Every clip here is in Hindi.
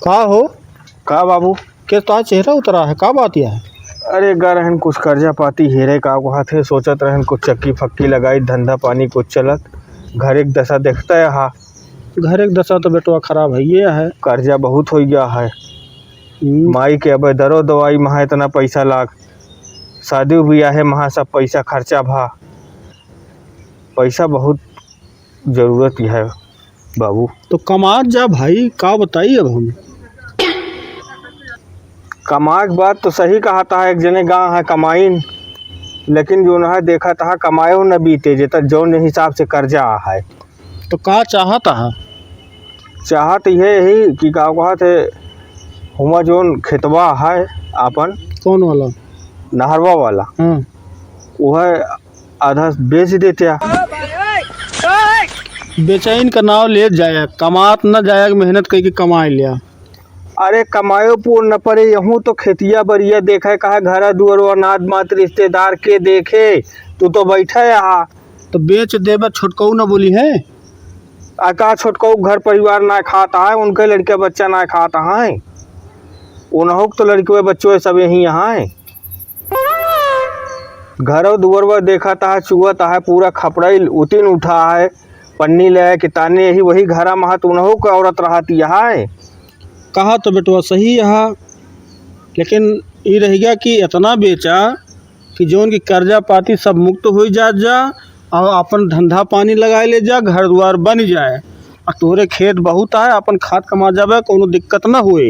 का हो? का बाबू? के तो चेहरा उतरा है, का बात यह है? अरे गा रहन कुछ कर्जा पाती हेरे का वहाँ थे, सोचत रहन कुछ चक्की फक्की लगाई, धंधा पानी कुछ चलत। घर एक दशा देखता है। हाँ, घर एक दशा तो बेटवा खराब है, ये है। कर्जा बहुत हो गया है। माई के अब दरो दवाई महा इतना पैसा लाग, शादी ब्याह है महा सब पैसा खर्चा भा, पैसा बहुत जरूरत है बाबू। तो कमात जा भाई, का बताइए अब हम। कमाए के बात तो सही कहा था, एक जने गाँव है कमाइन, लेकिन जो न देखा था कमाए न बीते जेता जौन हिसाब से कर्जा है। तो का चाहता है? चाहत यही कि का कहत है, हुआ जोन खेतवा है आपन, कौन वाला? नहरवा वाला, हाँ। वह आधा बेच देते। बेचैन का नाव ले जाए, कमात न जाए, मेहनत करके कमाए लिया। अरे कमायो पूर्ण न पड़े, यहूँ तो खेतिया बरिया देखे कहा, घर दुआर अनाज मात रिश्तेदार के देखे, तू तो बैठे यहाँ। तो बेच देबा छोटकऊ न बोली है? का छोटको घर परिवार ना खाता है, उनके लड़के बच्चा ना खाता है, उन्हों तो लड़के बच्चों सब यही यहाँ है। घर दुआर देखा था चुअता है, पूरा खपड़ाई उतिन उठा है, पन्नी ले कि ताने यही वही घरा महा तो उन्हों को औरत रहती है। कहा तो बेटवा सही है, लेकिन ये रह गया कि इतना बेचा कि जोन की कर्जा पाती सब मुक्त हो जा और अपन धंधा पानी लगाए ले जा, घर द्वार बन जाए, और तोरे खेत बहुत है, अपन खाद कमा जावे, कोनो दिक्कत ना हुए।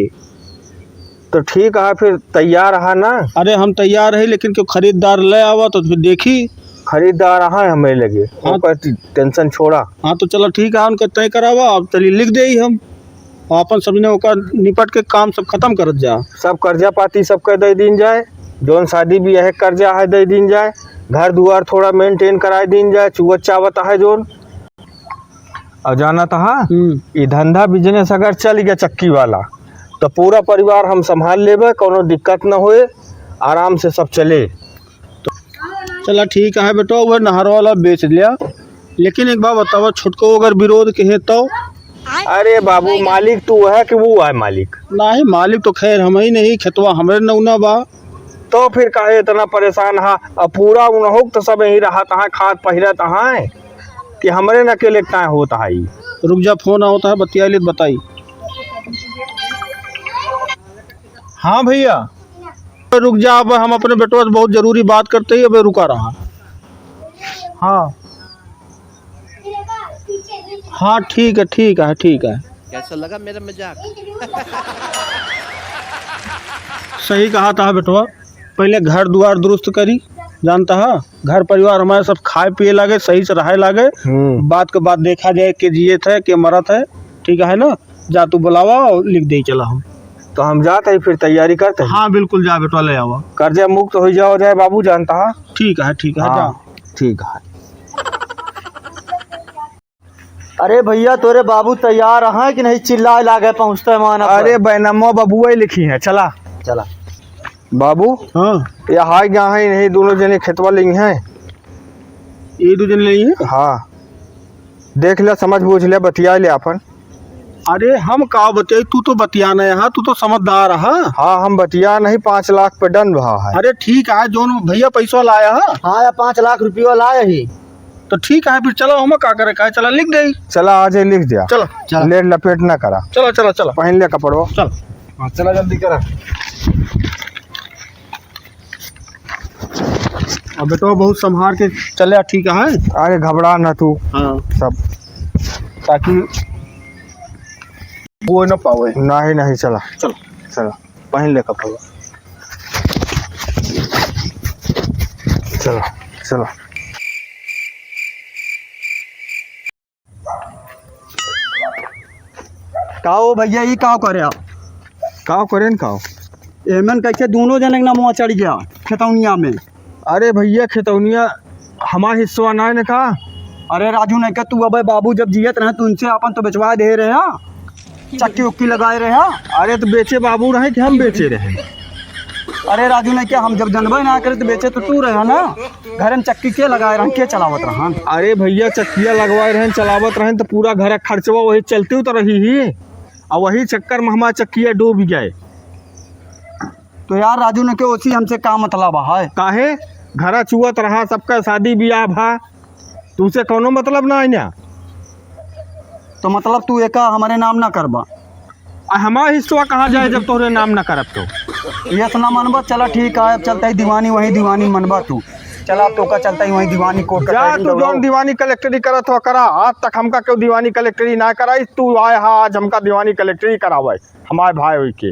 तो ठीक है, फिर तैयार है ना? अरे हम तैयार है, लेकिन क्यों खरीदार ले आवा तो फिर देखी। खरीदार है हमें लगे। हाँ, टेंशन छोड़ा। हाँ तो चलो ठीक है, उनका तय करावा, अब चलिए लिख दे हम, अपन सब ने ओकर निपट के काम सब खत्म करत जा। सब कर्जा पाती सबके दे दिन जाए, जोन शादी ब्याह कर्जा है दे दिन जाए, घर दुआर थोड़ा मेंटेन कराए दिन जाए, चुवत चावत है जोन। और जाना था ये धंधा बिजनेस अगर चल गया चक्की वाला, तो पूरा परिवार हम संभाल लेबे, कोनो दिक्कत न होए, आराम से सब चले। तो चला ठीक है बेटा, वह नहर वाला बेच लिया, लेकिन एक बात बताओ, छुटको अगर विरोध के है तो? अरे बाबू, मालिक तू है कि वो है मालिक? नहीं, मालिक तो खैर हम ही नहीं, खेतवा हमारे नौना बा। तो फिर काहे इतना परेशान है? अब पूरा उन्हों तो सब यही रहता है, खाद पहिरत है कि हमारे न अकेले का होता है। रुक जा, फोन होता है, बतिया ले बताई। हाँ भैया रुक जा, अब हम अपने बेटवा से बहुत जरूरी बात करते ही अब रुका रहा। हाँ हाँ ठीक है ठीक है ठीक है। कैसा लगा मेरा मजाक? सही कहा था बेटवा, पहले घर द्वार दुरुस्त करी, जानता है, घर परिवार हमारे सब खाए पिए लागे, सही से रहे लागे, बात के बाद देखा जाए कि जिये थे कि मरत है। ठीक है ना? जा तू बुलावा और लिख दे चला हम। तो हम जाते हैं, फिर तैयारी करते हैं। हाँ बिल्कुल, जा बेटवा ले आवा, कर्जा मुक्त हो जाए बाबू, जानता है। ठीक है ठीक है। हाँ, जा ठीक है। अरे भैया तोरे बाबू तैयार हैं कि नहीं? चिल्ला लागे पहुँचते माना। अरे बैनमो बबुआ लिखी है, चला चला बाबू। हाँ, ये हाई गया है नहीं, दोनों जने खेतवा लेंगे हैं, ये दो जन ले लिए। हाँ देख ले, समझ बूझ ले, बतिया ले अपन। अरे हम का बतियाई, तू तो बतिया नहीं है, तू तो समझदार है। हाँ हम बतिया नहीं, 5 लाख पे डन रहा है। अरे ठीक है, जोन भैया पैसा लाया है। हाँ, या 5 लाख रुपया लाए ही। तो ठीक है, फिर चलो हम का करे, का चला लिख दे। चला आज लिख दिया, चलो लेट लपेट ना करा, चलो चलो चलो, पहन ले कपड़वा, चल। हाँ चला जल्दी करा। अब बेटा बहुत संभाल के चले, ठीक है। अरे घबरा ना तू, हाँ, सब ताकि वो न पावे। नहीं नहीं, चला चलो चला, पहन ले कपड़वा, चलो चलो। काओ भैया ये का करे आप? का करें का? एमन कैसे दोनों जने के नाम चढ़ गया खेतौनिया में? अरे भैया खेतौनिया हमारा हिस्सा ना है का। अरे राजू नहीं क्या तू, अब बाबू जब जियत रहे तो उनसे अपन तो बेचवा दे रहे हैं, चक्की उक्की लगाए रहे हैं। अरे तो बेचे बाबू रहे कि हम बेचे रहे? अरे राजू ने क्या, हम जब जनबे ना करे तो बेचे तो तू रहे ना, घर में चक्की के लगाए रहे, के चलावत रहा? अरे भैया चक्किया लगवाए रहे, चलावत रहे तो पूरा घर खर्चवा वही चलते तो रही ही। और वही चक्कर में हमारा चक्किया डूब गए। तो यार राजू ने के ओसी हमसे का मतलब है? काहे घरा चुअत रहा, सबका शादी ब्याह भा, तुझसे कोनो मतलब ना है ना। तो मतलब तू एक हमारे नाम ना करबा? हमारा हिस्सा कहाँ जाए जब तोरे नाम ना करब तो। ये ना मनबा, चला ठीक है, अब चलता है दीवानी, वही दीवानी मनबा तू। चला तो का चलता है वही दीवानी कोर्ट जा तू जौन दीवानी कलेक्टरी करत हो करा, आज तक हमका क्यों दीवानी कलेक्टरी ना कराई, तू आए हा आज हमका दीवानी कलेक्टरी करावे हमारे भाई के।